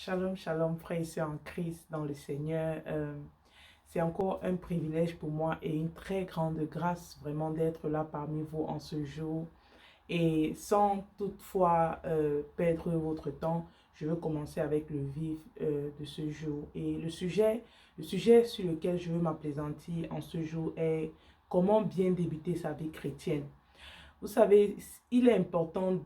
Shalom, shalom, frères et sœurs en Christ dans le Seigneur. C'est encore un privilège pour moi et une très grande grâce vraiment d'être là parmi vous en ce jour. Et sans toutefois perdre votre temps, je veux commencer avec le vif de ce jour. Et le sujet sur lequel je veux m'appesantir en ce jour est comment bien débuter sa vie chrétienne. Vous savez, il est important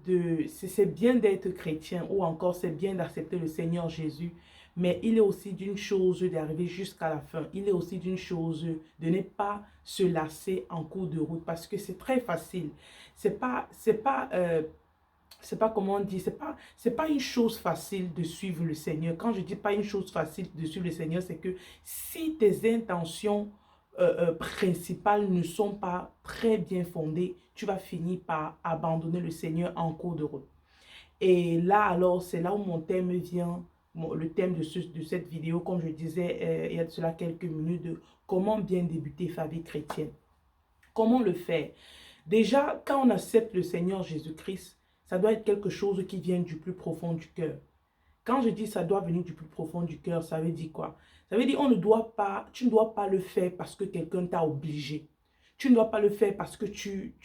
c'est bien d'être chrétien ou encore c'est bien d'accepter le Seigneur Jésus, mais il est aussi d'une chose d'arriver jusqu'à la fin. Il est aussi d'une chose de ne pas se lasser en cours de route parce que c'est très facile. C'est pas comment on dit, c'est pas une chose facile de suivre le Seigneur. Quand je dis pas une chose facile de suivre le Seigneur, c'est que si tes intentions principales ne sont pas très bien fondées, tu vas finir par abandonner le Seigneur en cours de route. Et là, alors, c'est là où mon thème vient, le thème de cette vidéo, comme je disais il y a de cela quelques minutes, de comment bien débuter sa vie chrétienne. Comment le faire? Déjà, quand on accepte le Seigneur Jésus-Christ, ça doit être quelque chose qui vient du plus profond du cœur. Quand je dis ça doit venir du plus profond du cœur, ça veut dire quoi? Ça veut dire tu ne dois pas le faire parce que quelqu'un t'a obligé. Tu ne dois pas le faire parce que tu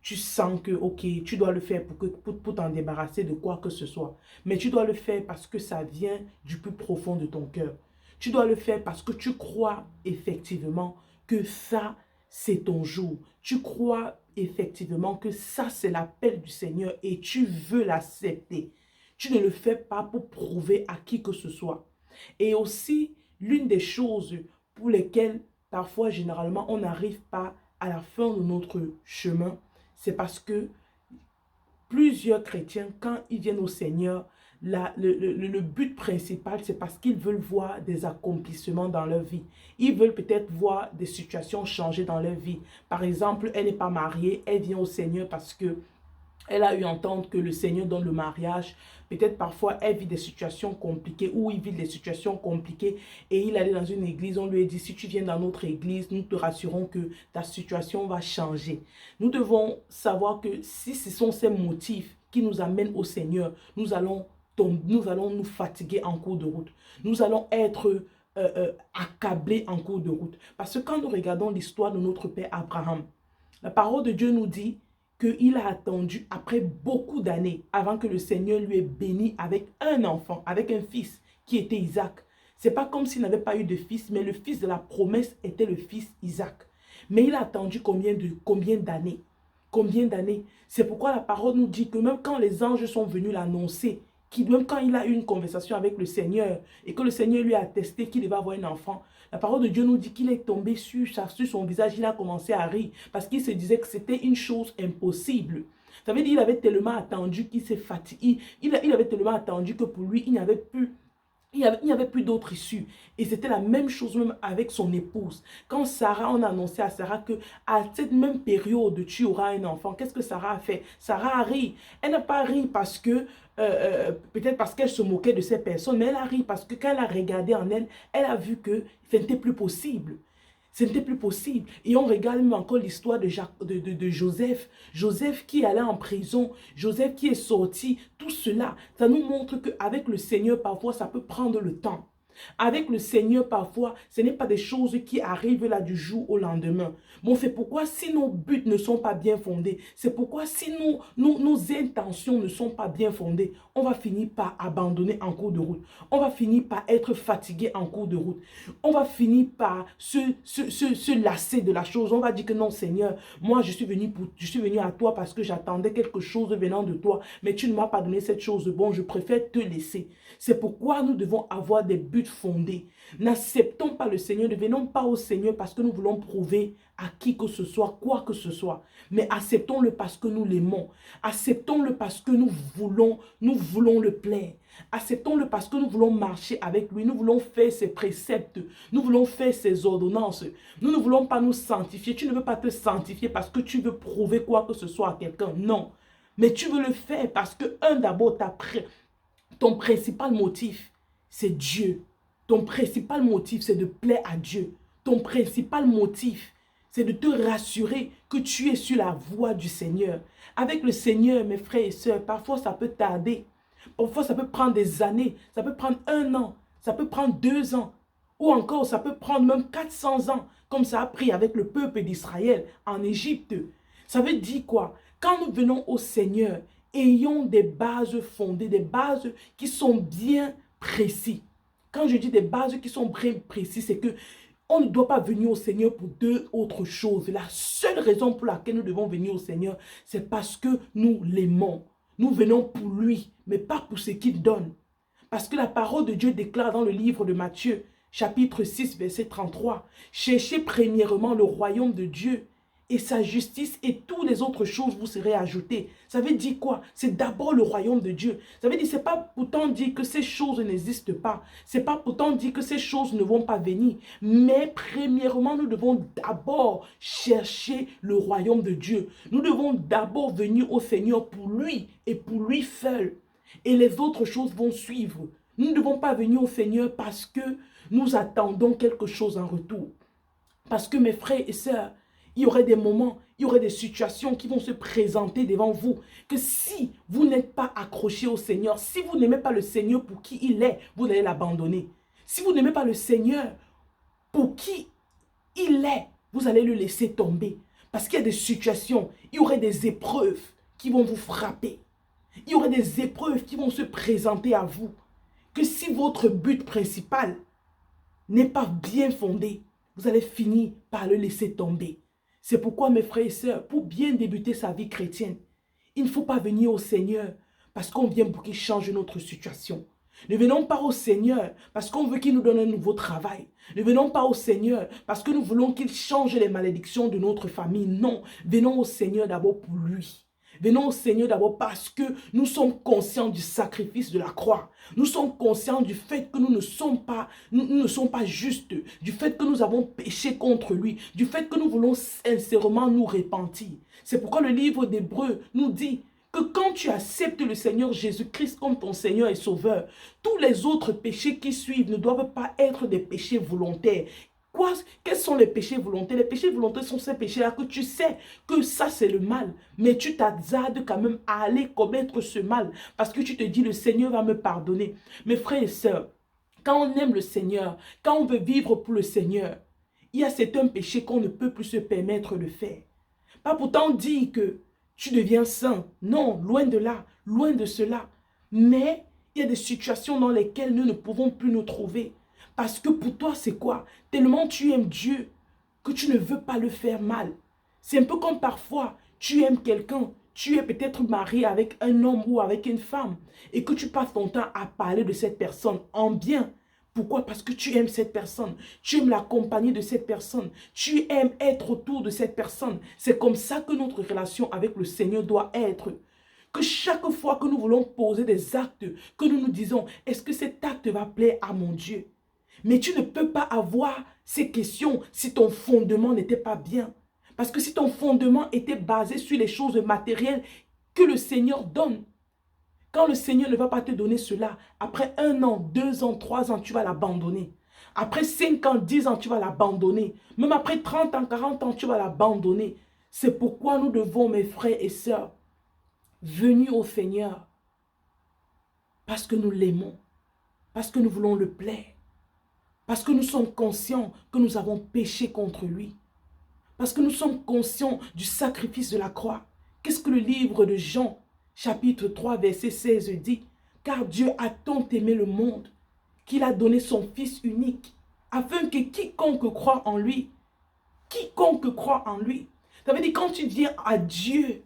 sens que, ok, tu dois le faire pour t'en débarrasser de quoi que ce soit. Mais tu dois le faire parce que ça vient du plus profond de ton cœur. Tu dois le faire parce que tu crois effectivement que ça, c'est ton jour. Tu crois effectivement que ça, c'est l'appel du Seigneur et tu veux l'accepter. Tu ne le fais pas pour prouver à qui que ce soit. Et aussi, l'une des choses pour lesquelles parfois, généralement, on n'arrive pas à la fin de notre chemin, c'est parce que plusieurs chrétiens, quand ils viennent au Seigneur, le but principal, c'est parce qu'ils veulent voir des accomplissements dans leur vie. Ils veulent peut-être voir des situations changer dans leur vie. Par exemple, elle n'est pas mariée, elle vient au Seigneur parce que elle a eu à entendre que le Seigneur donne le mariage. Peut-être parfois, elle vit des situations compliquées ou il vit des situations compliquées et il allait dans une église. On lui a dit, si tu viens dans notre église, nous te rassurons que ta situation va changer. Nous devons savoir que si ce sont ces motifs qui nous amènent au Seigneur, nous allons nous fatiguer en cours de route. Nous allons être accablés en cours de route. Parce que quand nous regardons l'histoire de notre père Abraham, la parole de Dieu nous dit qu'il a attendu après beaucoup d'années avant que le Seigneur lui ait béni avec un enfant, avec un fils qui était Isaac. C'est pas comme s'il n'avait pas eu de fils, mais le fils de la promesse était le fils Isaac. Mais il a attendu combien d'années? Combien d'années? C'est pourquoi la parole nous dit que même quand les anges sont venus l'annoncer, même quand il a eu une conversation avec le Seigneur et que le Seigneur lui a attesté qu'il va avoir un enfant, la parole de Dieu nous dit qu'il est tombé sur son visage, il a commencé à rire parce qu'il se disait que c'était une chose impossible. Ça veut dire qu'il avait tellement attendu qu'il s'est fatigué, il avait tellement attendu que pour lui, il n'y avait plus d'autre issue. Et c'était la même chose même avec son épouse. Quand Sarah, on a annoncé à Sarah que à cette même période, tu auras un enfant. Qu'est-ce que Sarah a fait? Sarah a ri. Elle n'a pas ri parce que, peut-être parce qu'elle se moquait de ces personnes, mais elle a ri parce que quand elle a regardé en elle, elle a vu que ce n'était plus possible. Ce n'était plus possible. Et on regarde même encore l'histoire de Joseph. Joseph qui allait en prison. Joseph qui est sorti. Tout cela, ça nous montre qu'avec le Seigneur, parfois, ça peut prendre le temps. Avec le Seigneur, parfois, ce n'est pas des choses qui arrivent là du jour au lendemain. Bon, c'est pourquoi si nos buts ne sont pas bien fondés, c'est pourquoi si nos intentions ne sont pas bien fondées, on va finir par abandonner en cours de route. On va finir par être fatigué en cours de route. On va finir par se lasser de la chose. On va dire que non, Seigneur, moi, je suis venu à toi parce que j'attendais quelque chose venant de toi, mais tu ne m'as pas donné cette chose. Bon, je préfère te laisser. C'est pourquoi nous devons avoir des buts fondés. N'acceptons pas le Seigneur, ne venons pas au Seigneur parce que nous voulons prouver à qui que ce soit, quoi que ce soit. Mais acceptons-le parce que nous l'aimons. Acceptons-le parce que nous voulons le plaire. Acceptons-le parce que nous voulons marcher avec lui. Nous voulons faire ses préceptes. Nous voulons faire ses ordonnances. Nous ne voulons pas nous sanctifier. Tu ne veux pas te sanctifier parce que tu veux prouver quoi que ce soit à quelqu'un. Non. Mais tu veux le faire parce que, d'abord, ton principal motif, c'est Dieu. Ton principal motif, c'est de plaire à Dieu. Ton principal motif, c'est de te rassurer que tu es sur la voie du Seigneur. Avec le Seigneur, mes frères et sœurs, parfois ça peut tarder. Parfois, ça peut prendre des années, ça peut prendre 1 an, ça peut prendre 2 ans, ou encore ça peut prendre même 400 ans, comme ça a pris avec le peuple d'Israël en Égypte. Ça veut dire quoi? Quand nous venons au Seigneur, ayons des bases fondées, des bases qui sont bien précises. Quand je dis des bases qui sont bien précises, c'est que on ne doit pas venir au Seigneur pour deux autres choses. La seule raison pour laquelle nous devons venir au Seigneur, c'est parce que nous l'aimons. Nous venons pour lui, mais pas pour ce qu'il donne. Parce que la parole de Dieu déclare dans le livre de Matthieu, chapitre 6, verset 33, « Cherchez premièrement le royaume de Dieu et sa justice et toutes les autres choses vous serez ajoutées. » Ça veut dire quoi? C'est d'abord le royaume de Dieu. Ça veut dire, c'est pas pourtant dire que ces choses n'existent pas. C'est pas pourtant dire que ces choses ne vont pas venir. Mais premièrement, nous devons d'abord chercher le royaume de Dieu. Nous devons d'abord venir au Seigneur pour lui et pour lui seul. Et les autres choses vont suivre. Nous ne devons pas venir au Seigneur parce que nous attendons quelque chose en retour. Parce que mes frères et sœurs, il y aurait des moments, il y aurait des situations qui vont se présenter devant vous. Que si vous n'êtes pas accroché au Seigneur, si vous n'aimez pas le Seigneur pour qui il est, vous allez l'abandonner. Si vous n'aimez pas le Seigneur pour qui il est, vous allez le laisser tomber. Parce qu'il y a des situations, il y aurait des épreuves qui vont vous frapper. Il y aurait des épreuves qui vont se présenter à vous. Que si votre but principal n'est pas bien fondé, vous allez finir par le laisser tomber. C'est pourquoi, mes frères et sœurs, pour bien débuter sa vie chrétienne, il ne faut pas venir au Seigneur parce qu'on vient pour qu'il change notre situation. Ne venons pas au Seigneur parce qu'on veut qu'il nous donne un nouveau travail. Ne venons pas au Seigneur parce que nous voulons qu'il change les malédictions de notre famille. Non, venons au Seigneur d'abord pour lui. Venons au Seigneur d'abord parce que nous sommes conscients du sacrifice de la croix. Nous sommes conscients du fait que nous ne sommes pas justes, du fait que nous avons péché contre lui, du fait que nous voulons sincèrement nous repentir. C'est pourquoi le livre d'Hébreux nous dit que quand tu acceptes le Seigneur Jésus-Christ comme ton Seigneur et Sauveur, tous les autres péchés qui suivent ne doivent pas être des péchés volontaires. Quels sont les péchés volontaires? Les péchés volontaires sont ces péchés-là que tu sais que ça c'est le mal, mais tu t'hazardes quand même à aller commettre ce mal parce que tu te dis le Seigneur va me pardonner. Mes frères et sœurs, quand on aime le Seigneur, quand on veut vivre pour le Seigneur, il y a certains péchés qu'on ne peut plus se permettre de faire. Pas pourtant dire que tu deviens saint. Non, loin de là, loin de cela. Mais il y a des situations dans lesquelles nous ne pouvons plus nous trouver. Parce que pour toi, c'est quoi? Tellement tu aimes Dieu que tu ne veux pas le faire mal. C'est un peu comme parfois, tu aimes quelqu'un, tu es peut-être marié avec un homme ou avec une femme et que tu passes ton temps à parler de cette personne en bien. Pourquoi? Parce que tu aimes cette personne, tu aimes la compagnie de cette personne, tu aimes être autour de cette personne. C'est comme ça que notre relation avec le Seigneur doit être. Que chaque fois que nous voulons poser des actes, que nous nous disons, est-ce que cet acte va plaire à mon Dieu? Mais tu ne peux pas avoir ces questions si ton fondement n'était pas bien. Parce que si ton fondement était basé sur les choses matérielles que le Seigneur donne, quand le Seigneur ne va pas te donner cela, après 1 an, 2 ans, 3 ans, tu vas l'abandonner. Après 5 ans, 10 ans, tu vas l'abandonner. Même après 30 ans, 40 ans, tu vas l'abandonner. C'est pourquoi nous devons, mes frères et sœurs, venir au Seigneur. Parce que nous l'aimons. Parce que nous voulons le plaire. Parce que nous sommes conscients que nous avons péché contre lui. Parce que nous sommes conscients du sacrifice de la croix. Qu'est-ce que le livre de Jean, chapitre 3, verset 16 dit? Car Dieu a tant aimé le monde qu'il a donné son Fils unique, afin que quiconque croit en lui, ça veut dire quand tu viens à Dieu,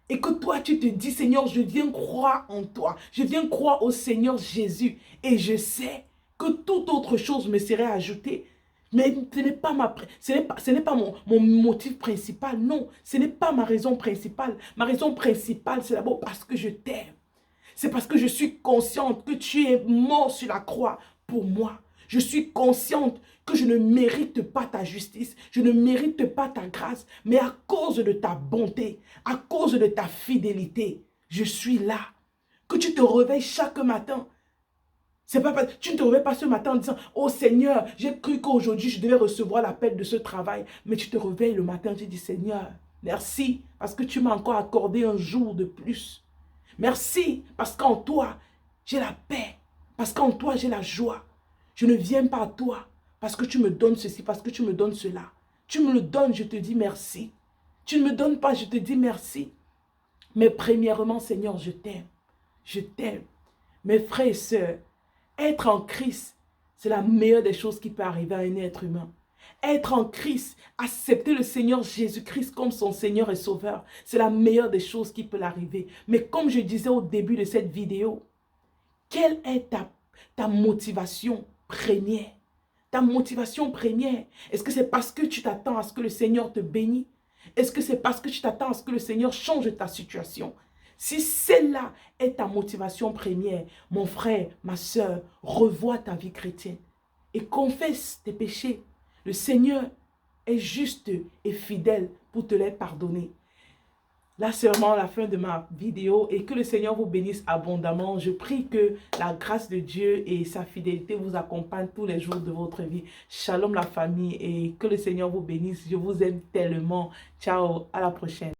et que toi tu te dis, Seigneur, je viens croire en toi, je viens croire au Seigneur Jésus, et je sais que toute autre chose me serait ajoutée. Mais ce n'est pas mon motif principal, non, ce n'est pas ma raison principale. Ma raison principale, c'est d'abord parce que je t'aime. C'est parce que je suis consciente que tu es mort sur la croix pour moi. Je suis consciente que je ne mérite pas ta justice, je ne mérite pas ta grâce, mais à cause de ta bonté, à cause de ta fidélité, je suis là. Que tu te réveilles chaque matin. Tu ne te réveilles pas ce matin en disant, oh Seigneur, j'ai cru qu'aujourd'hui je devais recevoir l'appel de ce travail. Mais tu te réveilles le matin, tu dis, Seigneur, merci parce que tu m'as encore accordé un jour de plus. Merci parce qu'en toi, J'ai la paix. Parce qu'en toi, j'ai la joie. Je ne viens pas à toi parce que tu me donnes ceci, parce que tu me donnes cela. Tu me le donnes, je te dis merci. Tu ne me donnes pas, je te dis merci. Mais premièrement, Seigneur, je t'aime. Je t'aime. Mes frères et sœurs, être en Christ, c'est la meilleure des choses qui peut arriver à un être humain. Être en Christ, accepter le Seigneur Jésus-Christ comme son Seigneur et Sauveur, c'est la meilleure des choses qui peut l'arriver. Mais comme je disais au début de cette vidéo, quelle est ta motivation première? Ta motivation première, est-ce que c'est parce que tu t'attends à ce que le Seigneur te bénisse? Est-ce que c'est parce que tu t'attends à ce que le Seigneur change ta situation? Si celle-là est ta motivation première, mon frère, ma soeur, revois ta vie chrétienne et confesse tes péchés. Le Seigneur est juste et fidèle pour te les pardonner. Là, c'est vraiment la fin de ma vidéo et que le Seigneur vous bénisse abondamment. Je prie que la grâce de Dieu et sa fidélité vous accompagnent tous les jours de votre vie. Shalom la famille et que le Seigneur vous bénisse. Je vous aime tellement. Ciao, à la prochaine.